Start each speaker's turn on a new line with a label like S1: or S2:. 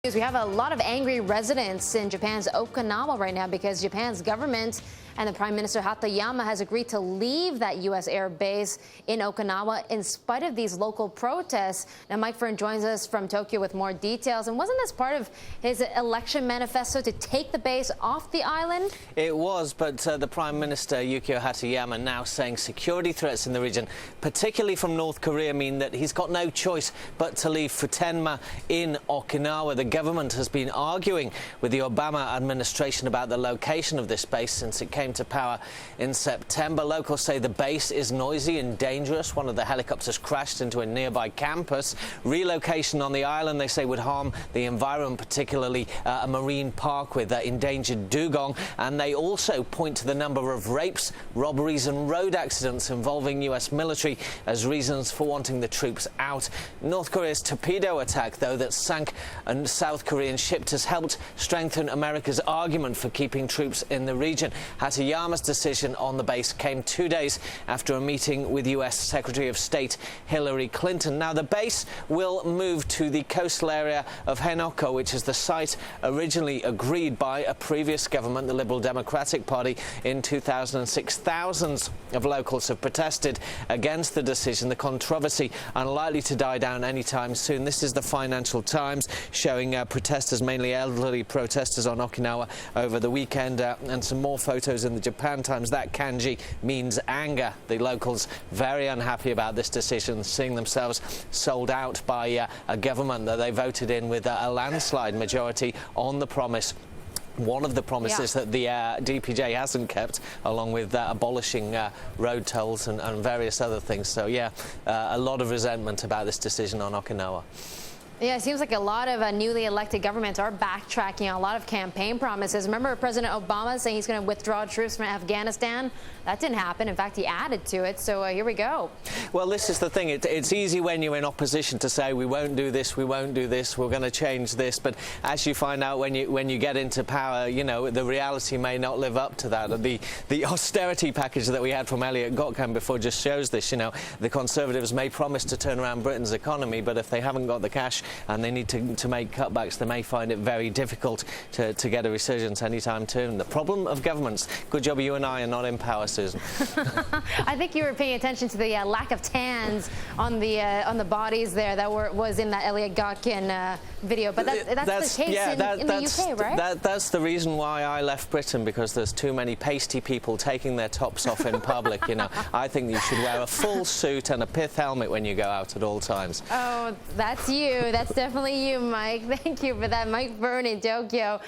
S1: We have a lot of angry residents in Japan's Okinawa right now because Japan's government and the Prime Minister Hatoyama has agreed to leave that U.S. air base in Okinawa in spite of these local protests. Now, Mike Firn joins us from Tokyo with more details. And wasn't this part of his election manifesto to take the base off the island?
S2: It was, but the Prime Minister Yukio Hatoyama now saying security threats in the region, particularly from North Korea, mean that he's got no choice but to leave Futenma in Okinawa. The government has been arguing with the Obama administration about the location of this base since it came to power in September. Locals say the base is noisy and dangerous. One of the helicopters crashed into a nearby campus. Relocation on the island, they say, would harm the environment, particularly a marine park with endangered dugong. And they also point to the number of rapes, robberies and road accidents involving U.S. military as reasons for wanting the troops out. North Korea's torpedo attack, though, that sank a South Korean ship has helped strengthen America's argument for keeping troops in the region. Hatoyama's decision on the base came 2 days after a meeting with U.S. Secretary of State Hillary Clinton. Now, the base will move to the coastal area of Henoko, which is the site originally agreed by a previous government, the Liberal Democratic Party, in 2006. Thousands of locals have protested against the decision. The controversy unlikely to die down anytime soon. This is the Financial Times showing protesters, mainly elderly protesters on Okinawa over the weekend, and some more photos in the Japan Times. That kanji means anger. The locals very unhappy about this decision, seeing themselves sold out by a government that they voted in with a landslide majority on the promise. One of the promises that the DPJ hasn't kept, along with abolishing road tolls and various other things. So, a lot of resentment about this decision on Okinawa.
S1: Yeah, it seems like a lot of newly elected governments are backtracking on a lot of campaign promises. Remember President Obama saying he's going to withdraw troops from Afghanistan? That didn't happen. In fact, he added to it. So here we go.
S2: Well, this is the thing. It's easy when you're in opposition to say, we won't do this, we won't do this, we're going to change this. But as you find out when you get into power, you know, the reality may not live up to that. The austerity package that we had from Elliot Gotkan before just shows this. You know, the Conservatives may promise to turn around Britain's economy, but if they haven't got the cash and they need to make cutbacks, they may find it very difficult to get a resurgence anytime soon. The problem of governments. Good job you and I are not in power, Susan.
S1: I think you were paying attention to the lack of tans on the bodies there that was in that Elliot Gotkin video. But that's the case in the UK, right?
S2: That's the reason why I left Britain, because there's too many pasty people taking their tops off in public. You know, I think you should wear a full suit and a pith helmet when you go out at all times.
S1: Oh, that's you. That's definitely you, Mike. Thank you for that, Mike Firn in Tokyo.